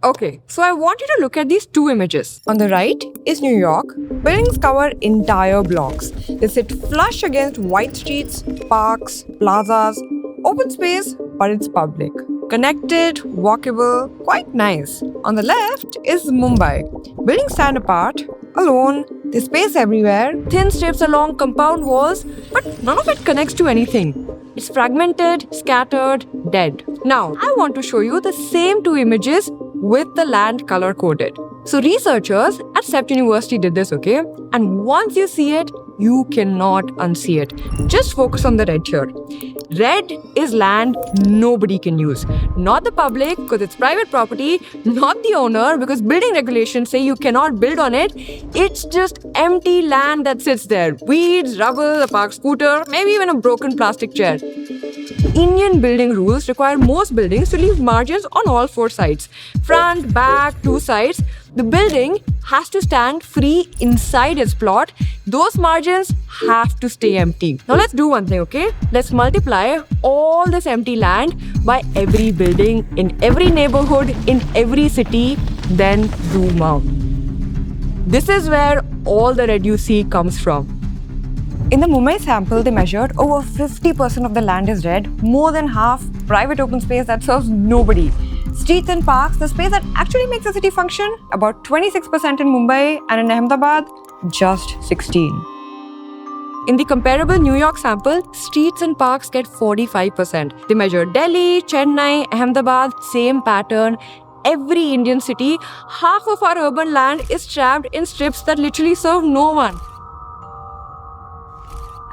Okay, so I want you to look at these two images. On the right is New York. Buildings cover entire blocks. They sit flush against white streets, parks, plazas, open space, but it's public. Connected, walkable, quite nice. On the left is Mumbai. Buildings stand apart, alone, there's space everywhere, thin strips along compound walls, but none of it connects to anything. It's fragmented, scattered, dead. Now, I want to show you the same two images with the land color coded. So researchers at CEPT University did this, okay? And once you see it, you cannot unsee it. Just focus on the red here. Red is land nobody can use. Not the public because it's private property, not the owner because building regulations say you cannot build on it. It's just empty land that sits there. Weeds, rubble, a parked scooter, maybe even a broken plastic chair. Indian building rules require most buildings to leave margins on all four sides. Front, back, two sides. The building has to stand free inside its plot. Those margins have to stay empty. Now let's do one thing, okay? Let's multiply all this empty land by every building in every neighborhood in every city, then zoom out. This is where all the red you see comes from. In the Mumbai sample, they measured over 50% of the land is red, more than half private open space that serves nobody. Streets and parks, the space that actually makes the city function, about 26% in Mumbai, and in Ahmedabad, just 16%. In the comparable New York sample, streets and parks get 45%. They measured Delhi, Chennai, Ahmedabad, same pattern. Every Indian city, half of our urban land is trapped in strips that literally serve no one.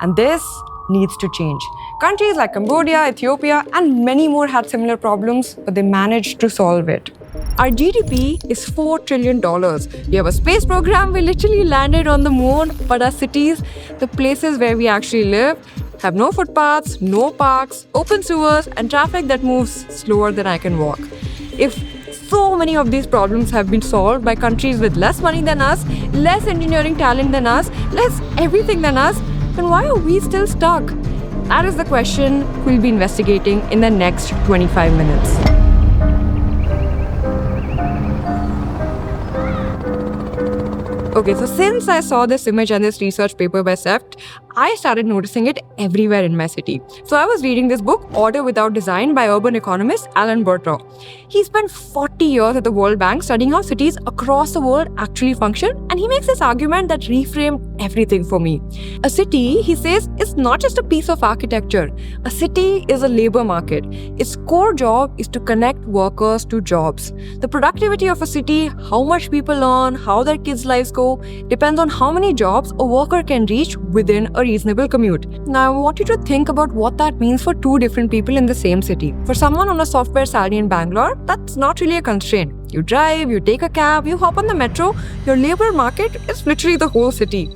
And this needs to change. Countries like Cambodia, Ethiopia, and many more had similar problems, but they managed to solve it. Our GDP is $4 trillion. We have a space program, we literally landed on the moon, but our cities, the places where we actually live, have no footpaths, no parks, open sewers, and traffic that moves slower than I can walk. If so many of these problems have been solved by countries with less money than us, less engineering talent than us, less everything than us, then why are we still stuck? That is the question we'll be investigating in the next 25 minutes. Okay, so since I saw this image and this research paper by CEPT, I started noticing it everywhere in my city. So I was reading this book, Order Without Design by urban economist Alan Bertrand. He spent 40 years at the World Bank studying how cities across the world actually function, and he makes this argument that reframed everything for me. A city, he says, is not just a piece of architecture. A city is a labor market. Its core job is to connect workers to jobs. The productivity of a city, how much people earn, how their kids' lives go, depends on how many jobs a worker can reach within a reasonable commute. Now, I want you to think about what that means for two different people in the same city. For someone on a software salary in Bangalore, that's not really a constraint. You drive, you take a cab, you hop on the metro, your labor market is literally the whole city.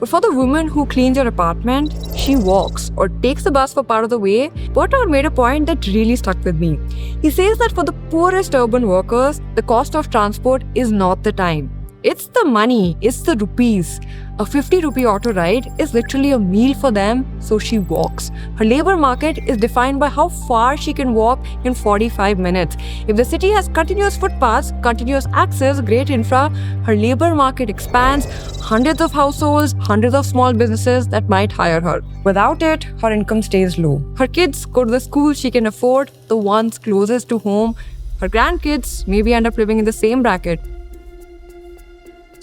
But for the woman who cleans your apartment, she walks or takes the bus for part of the way. Bertrand made a point that really stuck with me. He says that for the poorest urban workers, the cost of transport is not the time. It's the money, it's the rupees. A 50 rupee auto ride is literally a meal for them, so she walks. Her labor market is defined by how far she can walk in 45 minutes. If the city has continuous footpaths, continuous access, great infra, her labor market expands, hundreds of households, hundreds of small businesses that might hire her. Without it, her income stays low. Her kids go to the school she can afford, the ones closest to home. Her grandkids maybe end up living in the same bracket.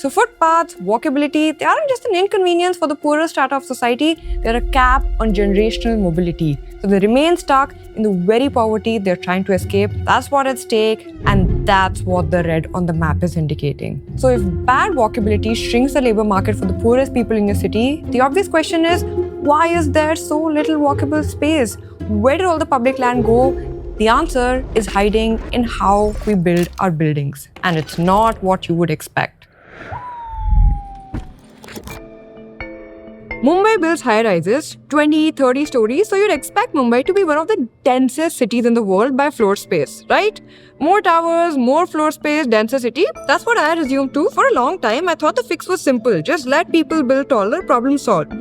So footpaths, walkability, they aren't just an inconvenience for the poorer strata of society, they're a cap on generational mobility. So they remain stuck in the very poverty they're trying to escape. That's what's at stake, and that's what the red on the map is indicating. So if bad walkability shrinks the labor market for the poorest people in your city, the obvious question is, why is there so little walkable space? Where did all the public land go? The answer is hiding in how we build our buildings, and it's not what you would expect. Mumbai builds high-rises, 20, 30 stories, so you'd expect Mumbai to be one of the densest cities in the world by floor space, right? More towers, more floor space, denser city. That's what I had assumed too. For a long time, I thought the fix was simple. Just let people build taller, problem solved.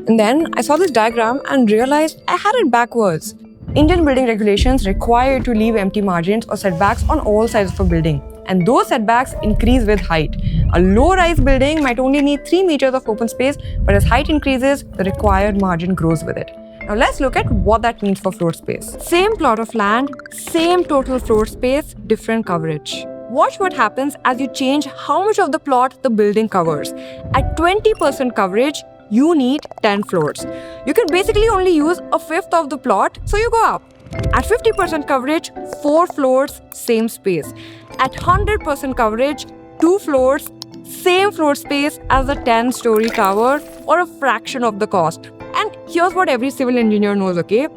And then I saw this diagram and realized I had it backwards. Indian building regulations require you to leave empty margins or setbacks on all sides of a building. And those setbacks increase with height. A low-rise building might only need 3 meters of open space, but as height increases, the required margin grows with it. Now let's look at what that means for floor space. Same plot of land, same total floor space, different coverage. Watch what happens as you change how much of the plot the building covers. At 20% coverage, you need 10 floors. You can basically only use a fifth of the plot, so you go up. At 50% coverage, 4 floors, same space. At 100% coverage, 2 floors, same floor space as a 10-story tower or a fraction of the cost. And here's what every civil engineer knows, okay?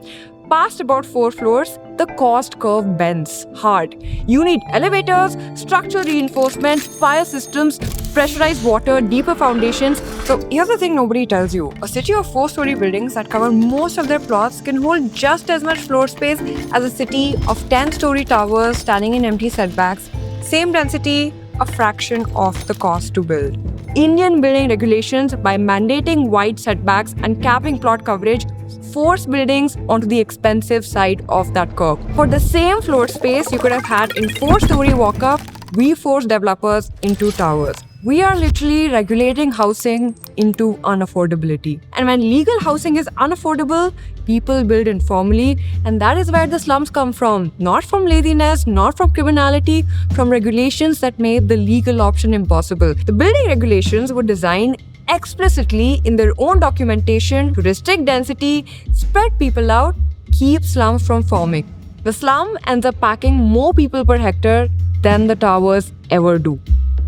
Past about 4 floors, the cost curve bends hard. You need elevators, structural reinforcement, fire systems, pressurized water, deeper foundations. So here's the thing nobody tells you. A city of 4-story buildings that cover most of their plots can hold just as much floor space as a city of 10-story towers standing in empty setbacks. Same density, a fraction of the cost to build. Indian building regulations, by mandating wide setbacks and capping plot coverage, force buildings onto the expensive side of that curve. For the same floor space you could have had in 4-story walk-up, we force developers into towers. We are literally regulating housing into unaffordability. And when legal housing is unaffordable, people build informally, and that is where the slums come from. Not from laziness, not from criminality, from regulations that made the legal option impossible. The building regulations were designed explicitly in their own documentation to restrict density, spread people out, keep slums from forming. The slum ends up packing more people per hectare than the towers ever do.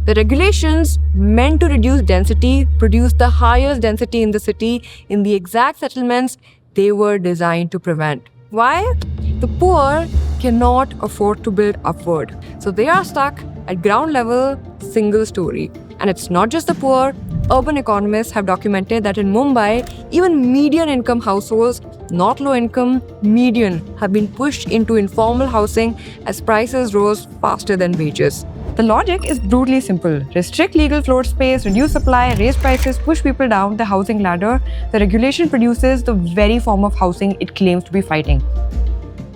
The regulations meant to reduce density produce the highest density in the city in the exact settlements they were designed to prevent. Why? The poor cannot afford to build upward, so they are stuck at ground level, single story. And it's not just the poor. Urban economists have documented that in Mumbai, even median income households, not low income, median, have been pushed into informal housing as prices rose faster than wages. The logic is brutally simple. Restrict legal floor space, reduce supply, raise prices, push people down the housing ladder. The regulation produces the very form of housing it claims to be fighting.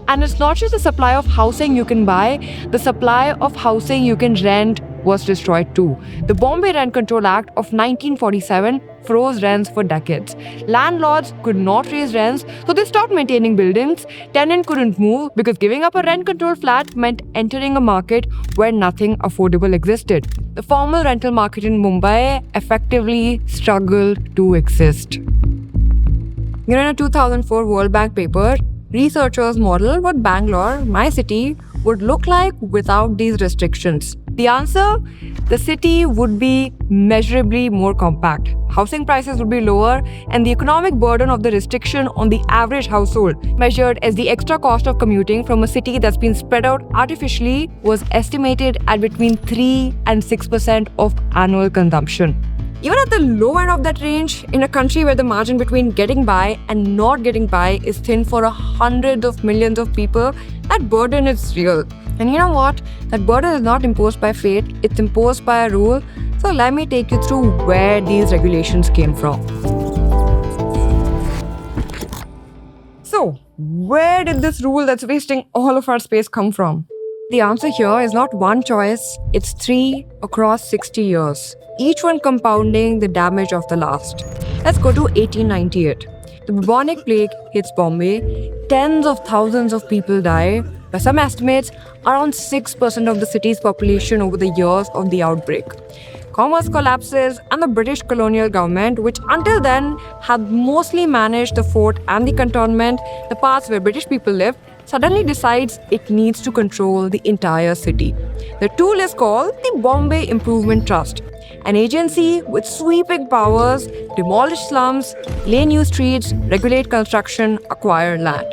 And it's not just the supply of housing you can buy, the supply of housing you can rent was destroyed too. The Bombay Rent Control Act of 1947 froze rents for decades. Landlords could not raise rents, so they stopped maintaining buildings. Tenants couldn't move because giving up a rent control flat meant entering a market where nothing affordable existed. The formal rental market in Mumbai effectively struggled to exist. In a 2004 World Bank paper, researchers modeled what Bangalore, my city, would look like without these restrictions. The answer? The city would be measurably more compact. Housing prices would be lower, and the economic burden of the restriction on the average household, measured as the extra cost of commuting from a city that's been spread out artificially, was estimated at between 3 and 6% of annual consumption. Even at the low end of that range, in a country where the margin between getting by and not getting by is thin for hundreds of millions of people, that burden is real. And you know what? That burden is not imposed by fate, it's imposed by a rule. So let me take you through where these regulations came from. So, where did this rule that's wasting all of our space come from? The answer here is not one choice, it's 3 across 60 years, each one compounding the damage of the last. Let's go to 1898. The bubonic plague hits Bombay, tens of thousands of people die. By some estimates, around 6% of the city's population over the years of the outbreak. Commerce collapses, and the British colonial government, which until then had mostly managed the fort and the cantonment, the parts where British people lived, suddenly decides it needs to control the entire city. The tool is called the Bombay Improvement Trust, an agency with sweeping powers: demolish slums, lay new streets, regulate construction, acquire land.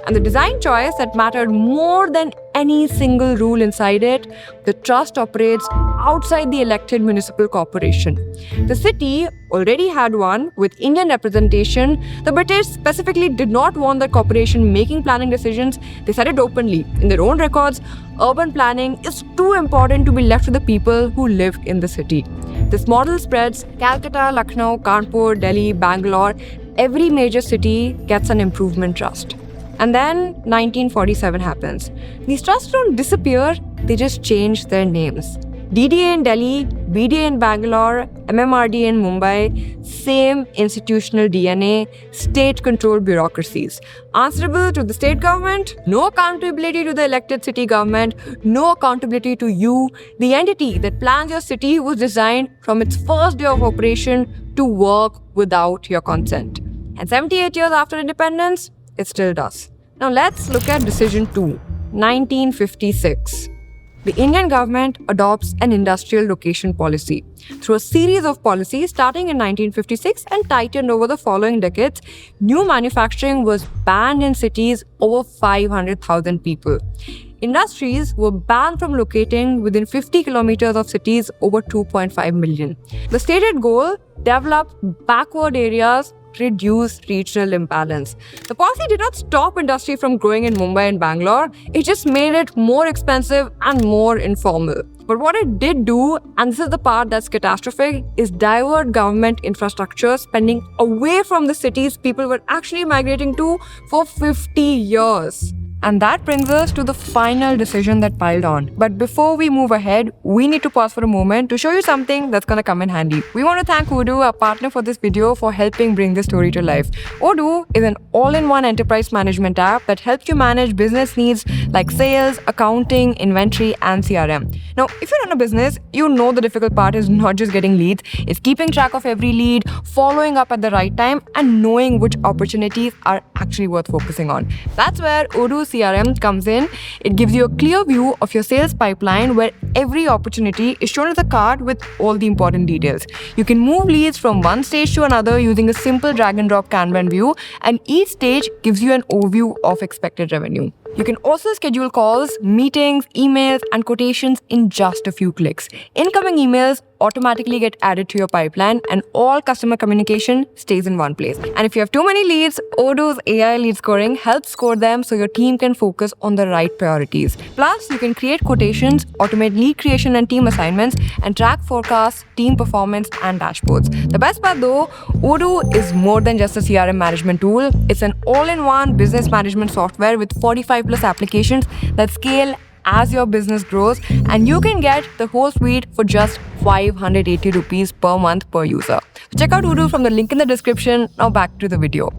And the design choice that mattered more than any single rule inside it, the trust operates outside the elected municipal corporation. The city already had one with Indian representation. The British specifically did not want the corporation making planning decisions. They said it openly in their own records: urban planning is too important to be left to the people who live in the city. This model spreads: Calcutta, Lucknow, Kanpur, Delhi, Bangalore. Every major city gets an improvement trust. And then 1947 happens. These trusts don't disappear, they just change their names. DDA in Delhi, BDA in Bangalore, MMRDA in Mumbai, same institutional DNA, state-controlled bureaucracies. Answerable to the state government, no accountability to the elected city government, no accountability to you. The entity that plans your city was designed from its first day of operation to work without your consent. And 78 years after independence, it still does. Now let's look at Decision 2, 1956. The Indian government adopts an industrial location policy. Through a series of policies starting in 1956 and tightened over the following decades, new manufacturing was banned in cities over 500,000 people. Industries were banned from locating within 50 kilometers of cities over 2.5 million. The stated goal: develop backward areas, reduce regional imbalance. The policy did not stop industry from growing in Mumbai and Bangalore, it just made it more expensive and more informal. But what it did do, and this is the part that's catastrophic, is divert government infrastructure spending away from the cities people were actually migrating to for 50 years. And that brings us to the final decision that piled on. But before we move ahead, we need to pause for a moment to show you something that's gonna come in handy. We want to thank Odoo, our partner for this video, for helping bring this story to life. Odoo is an all-in-one enterprise management app that helps you manage business needs like sales, accounting, inventory, and CRM. Now, if you run a business, you know the difficult part is not just getting leads, it's keeping track of every lead, following up at the right time, and knowing which opportunities are actually worth focusing on. That's where Odoo CRM comes in. It gives you a clear view of your sales pipeline where every opportunity is shown as a card with all the important details. You can move leads from one stage to another using a simple drag and drop Kanban view, and each stage gives you an overview of expected revenue. You can also schedule calls, meetings, emails, and quotations in just a few clicks. Incoming emails automatically get added to your pipeline, and all customer communication stays in one place. And if you have too many leads, Odoo's AI lead scoring helps score them so your team can focus on the right priorities. Plus, you can create quotations, automate lead creation and team assignments, and track forecasts, team performance, and dashboards. The best part though, Odoo is more than just a CRM management tool. It's an all-in-one business management software with 45 plus applications that scale as your business grows, and you can get the whole suite for just 580 rupees per month per user. So check out Odoo from the link in the description. Now back to the video.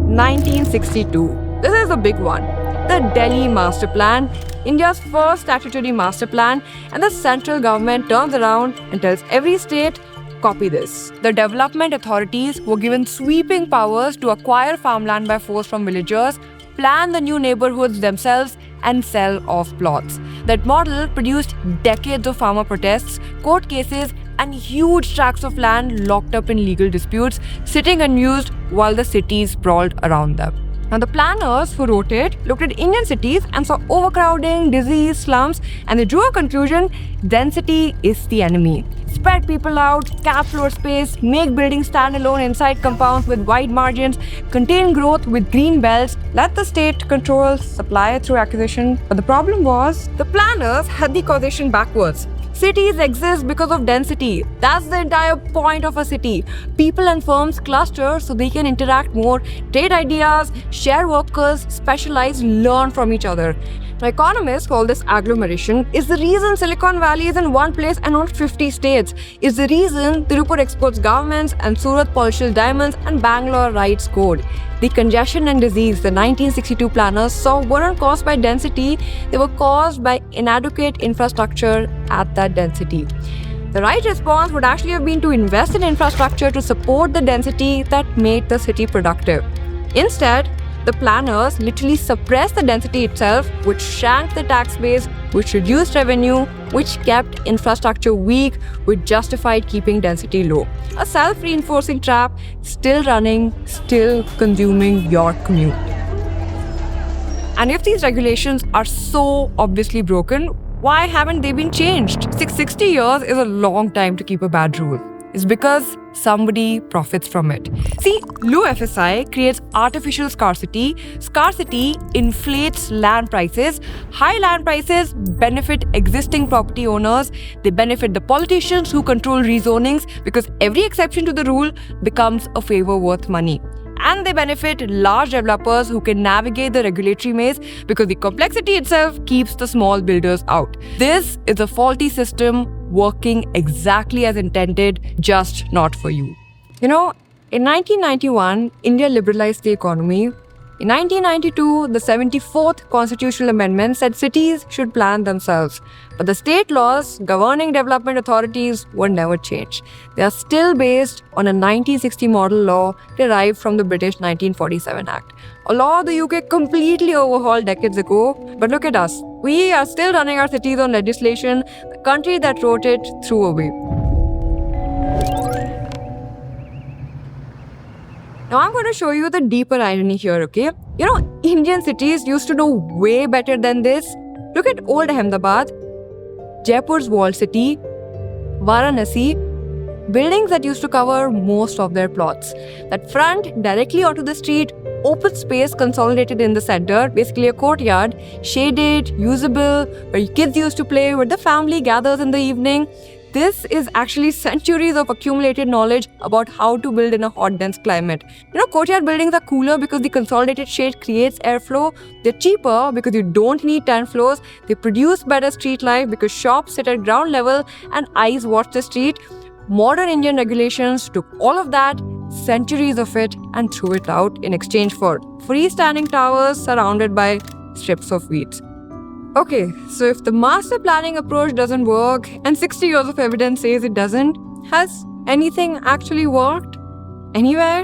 1962. This is a big one. The Delhi Master Plan, India's first statutory master plan, and the central government turns around and tells every state, copy this. The development authorities were given sweeping powers to acquire farmland by force from villagers, plan the new neighborhoods themselves, and sell off plots. That model produced decades of farmer protests, court cases, and huge tracts of land locked up in legal disputes, sitting unused while the cities sprawled around them. Now, the planners who wrote it looked at Indian cities and saw overcrowding, disease, slums, and they drew a conclusion: density is the enemy. Spread people out, cap floor space, make buildings stand alone inside compounds with wide margins, contain growth with green belts, let the state control supply through acquisition. But the problem was, the planners had the causation backwards. Cities exist because of density. That's the entire point of a city. People and firms cluster so they can interact more, trade ideas, share workers, specialize, learn from each other. Now, economists call this agglomeration. Is the reason Silicon Valley is in one place and not 50 states. Is the reason Tirupur exports garments and Surat polishes diamonds and Bangalore writes code. The congestion and disease the 1962 planners saw weren't caused by density, they were caused by inadequate infrastructure at that density. The right response would actually have been to invest in infrastructure to support the density that made the city productive. Instead, the planners literally suppressed the density itself, which shrank the tax base, which reduced revenue, which kept infrastructure weak, which justified keeping density low. A self-reinforcing trap, still running, still consuming your commute. And if these regulations are so obviously broken, why haven't they been changed? 60 years is a long time to keep a bad rule. It's because somebody profits from it. See, low FSI creates artificial scarcity. Scarcity inflates land prices. High land prices benefit existing property owners. They benefit the politicians who control rezonings because every exception to the rule becomes a favor worth money. and they benefit large developers who can navigate the regulatory maze because the complexity itself keeps the small builders out. This is a faulty system working exactly as intended, just not for you. In 1991, India liberalized the economy. In 1992, the 74th Constitutional Amendment said cities should plan themselves. But the state laws governing development authorities were never changed. They are still based on a 1960 model law derived from the British 1947 Act. A law the UK completely overhauled decades ago. But look at us. We are still running our cities on legislation the country that wrote it threw away. Now I'm going to show you the deeper irony here, okay? Indian cities used to know way better than this. Look at old Ahmedabad, Jaipur's walled city, Varanasi, buildings that used to cover most of their plots. That front directly onto the street, open space consolidated in the center, basically a courtyard, shaded, usable, where kids used to play, where the family gathers in the evening. This is actually centuries of accumulated knowledge about how to build in a hot, dense climate. Courtyard buildings are cooler because the consolidated shade creates airflow. They're cheaper because you don't need 10 floors. They produce better street life because shops sit at ground level and eyes watch the street. Modern Indian regulations took all of that, centuries of it, and threw it out in exchange for freestanding towers surrounded by strips of weeds. Okay, so if the master planning approach doesn't work and 60 years of evidence says it doesn't, has anything actually worked? Anywhere?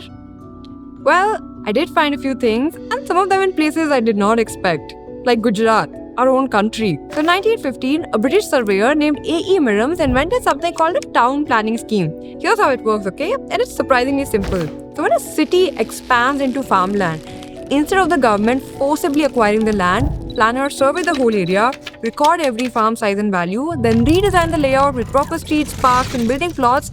Well, I did find a few things, and some of them in places I did not expect, like Gujarat, our own country. So in 1915, a British surveyor named A.E. Mirams invented something called a town planning scheme. Here's how it works, okay? And it's surprisingly simple. So when a city expands into farmland, instead of the government forcibly acquiring the land, planners survey the whole area, record every farm size and value, then redesign the layout with proper streets, parks, and building plots.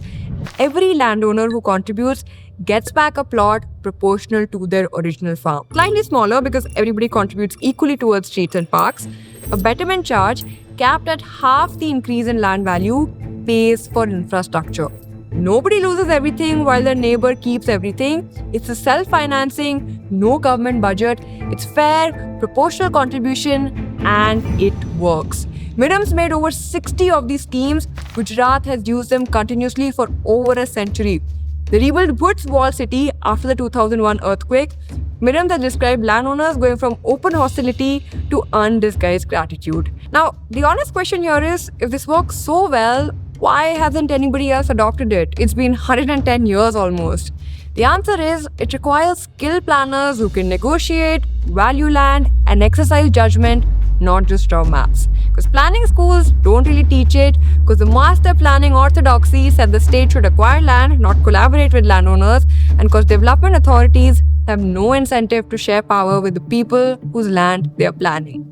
Every landowner who contributes gets back a plot proportional to their original farm. Slightly smaller because everybody contributes equally towards streets and parks. A betterment charge capped at half the increase in land value pays for infrastructure. Nobody loses everything while their neighbor keeps everything. It's a self-financing, no government budget. It's fair, proportional contribution, and it works. Mirams made over 60 of these schemes. Gujarat has used them continuously for over a century. They rebuilt Bhuj walled city after the 2001 earthquake. Mirams has described landowners going from open hostility to undisguised gratitude. Now, the honest question here is, if this works so well, why hasn't anybody else adopted it? It's been 110 years almost. The answer is, it requires skilled planners who can negotiate, value land, and exercise judgment, not just draw maps. Because planning schools don't really teach it, because the master planning orthodoxy said the state should acquire land, not collaborate with landowners, and because development authorities have no incentive to share power with the people whose land they are planning.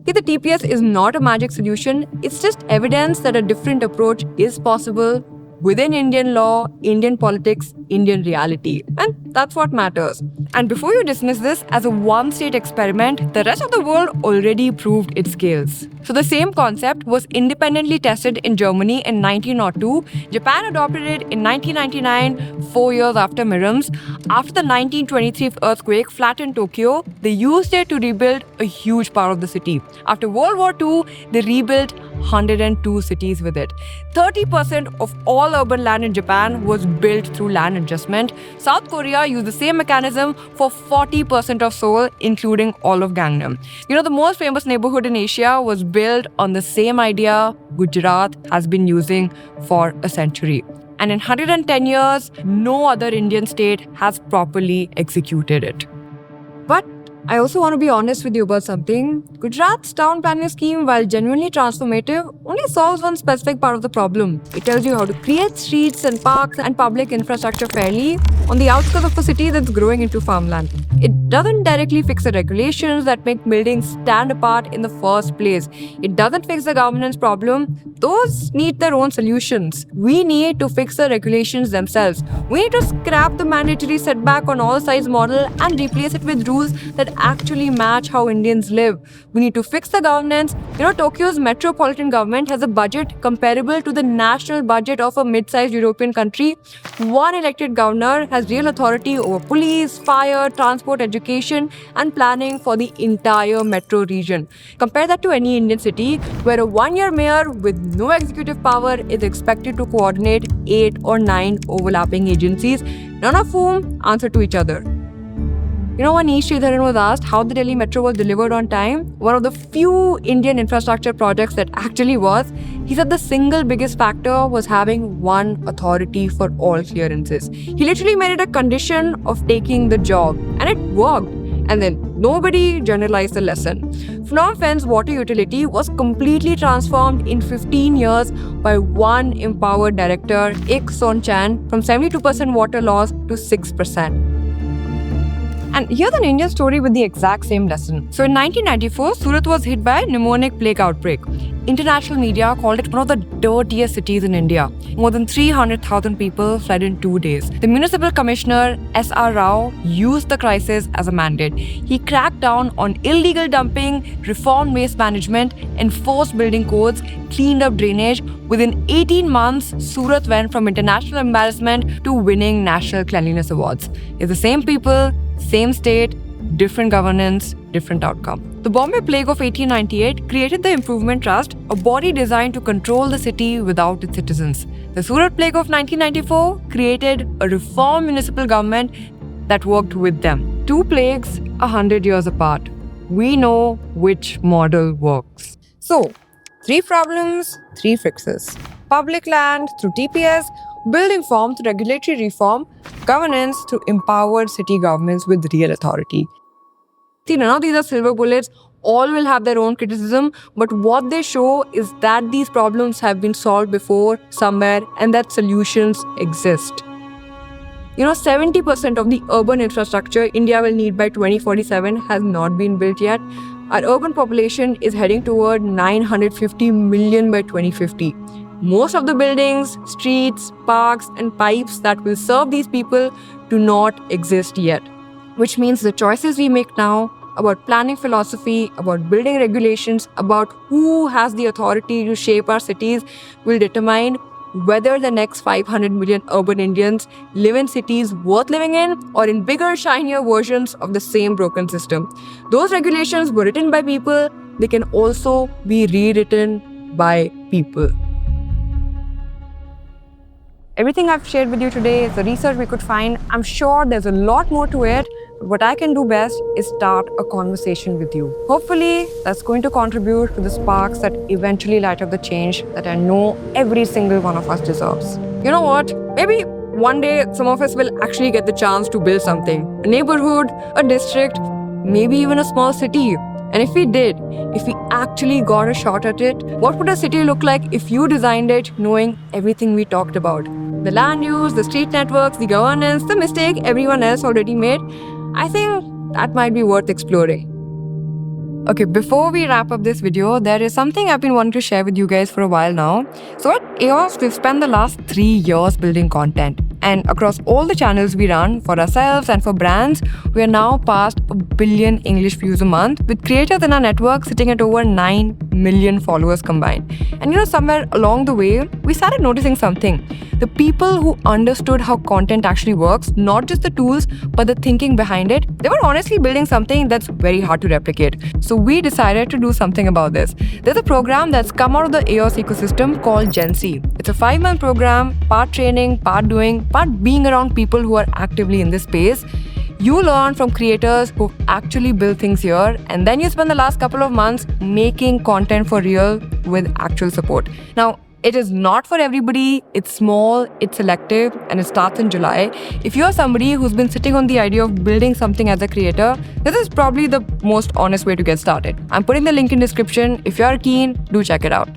The TPS is not a magic solution, it's just evidence that a different approach is possible within Indian law, Indian politics, Indian reality. And that's what matters. And before you dismiss this as a one-state experiment, the rest of the world already proved its skills. So the same concept was independently tested in Germany in 1902. Japan adopted it in 1999, 4 years after Mirams. After the 1923 earthquake flattened Tokyo, they used it to rebuild a huge part of the city. After World War II, they rebuilt 102 cities with it. 30% of all urban land in Japan was built through land adjustment. South Korea used the same mechanism for 40% of Seoul, including all of Gangnam. The most famous neighborhood in Asia was built on the same idea Gujarat has been using for a century. And in 110 years, no other Indian state has properly executed it. But I also want to be honest with you about something. Gujarat's town planning scheme, while genuinely transformative, only solves one specific part of the problem. It tells you how to create streets and parks and public infrastructure fairly on the outskirts of a city that's growing into farmland. It doesn't directly fix the regulations that make buildings stand apart in the first place. It doesn't fix the governance problem. Those need their own solutions. We need to fix the regulations themselves. We need to scrap the mandatory setback on all sides model and replace it with rules that actually match how Indians live. We need to fix the governance. Tokyo's metropolitan government has a budget comparable to the national budget of a mid-sized European country. One elected governor has real authority over police, fire, transport, education, and planning for the entire metro region. Compare that to any Indian city where a one-year mayor with no executive power is expected to coordinate 8 or 9 overlapping agencies, none of whom answer to each other. When E. Sridharan was asked how the Delhi Metro was delivered on time, one of the few Indian infrastructure projects that actually was, he said the single biggest factor was having one authority for all clearances. He literally made it a condition of taking the job, and it worked. And then nobody generalized the lesson. Phnom Penh's water utility was completely transformed in 15 years by one empowered director, Ik Son Chan, from 72% water loss to 6%. And here's an Indian story with the exact same lesson. So in 1994, Surat was hit by a pneumonic plague outbreak. International media called it one of the dirtiest cities in India. More than 300,000 people fled in 2 days. The municipal commissioner, S.R. Rao, used the crisis as a mandate. He cracked down on illegal dumping, reformed waste management, enforced building codes, cleaned up drainage. Within 18 months, Surat went from international embarrassment to winning national cleanliness awards. It's the same people, same state, different governance, different outcome. The Bombay Plague of 1898 created the Improvement Trust, a body designed to control the city without its citizens. The Surat Plague of 1994 created a reformed municipal government that worked with them. 2 plagues, 100 years apart. We know which model works. So, 3 problems, 3 fixes. Public land through TPS, building form through regulatory reform, governance through empowered city governments with real authority. See, none of these are silver bullets. All will have their own criticism, but what they show is that these problems have been solved before somewhere and that solutions exist. 70% of the urban infrastructure India will need by 2047 has not been built yet. Our urban population is heading toward 950 million by 2050. Most of the buildings, streets, parks, and pipes that will serve these people do not exist yet. Which means the choices we make now about planning philosophy, about building regulations, about who has the authority to shape our cities will determine whether the next 500 million urban Indians live in cities worth living in or in bigger, shinier versions of the same broken system. Those regulations were written by people. They can also be rewritten by people. Everything I've shared with you today is the research we could find. I'm sure there's a lot more to it. But what I can do best is start a conversation with you. Hopefully, that's going to contribute to the sparks that eventually light up the change that I know every single one of us deserves. You know what? Maybe one day some of us will actually get the chance to build something. A neighborhood, a district, maybe even a small city. And if we did, if we actually got a shot at it, what would a city look like if you designed it knowing everything we talked about? The land use, the street networks, the governance, the mistake everyone else already made. I think that might be worth exploring. Okay, before we wrap up this video, there is something I've been wanting to share with you guys for a while now. So at EOS, we've spent the last 3 years building content. And across all the channels we run, for ourselves and for brands, we are now past 1 billion English views a month, with creators in our network sitting at over 9 million followers combined. And somewhere along the way, we started noticing something. The people who understood how content actually works, not just the tools, but the thinking behind it, they were honestly building something that's very hard to replicate. So we decided to do something about this. There's a program that's come out of the EOS ecosystem called Gen Z. It's a 5-month program, part training, part doing, part being around people who are actively in this space. You learn from creators who actually build things here, and then you spend the last couple of months making content for real with actual support. Now, it is not for everybody, it's small, it's selective, and it starts in July. If you're somebody who's been sitting on the idea of building something as a creator, this is probably the most honest way to get started. I'm putting the link in description. If you're keen, do check it out.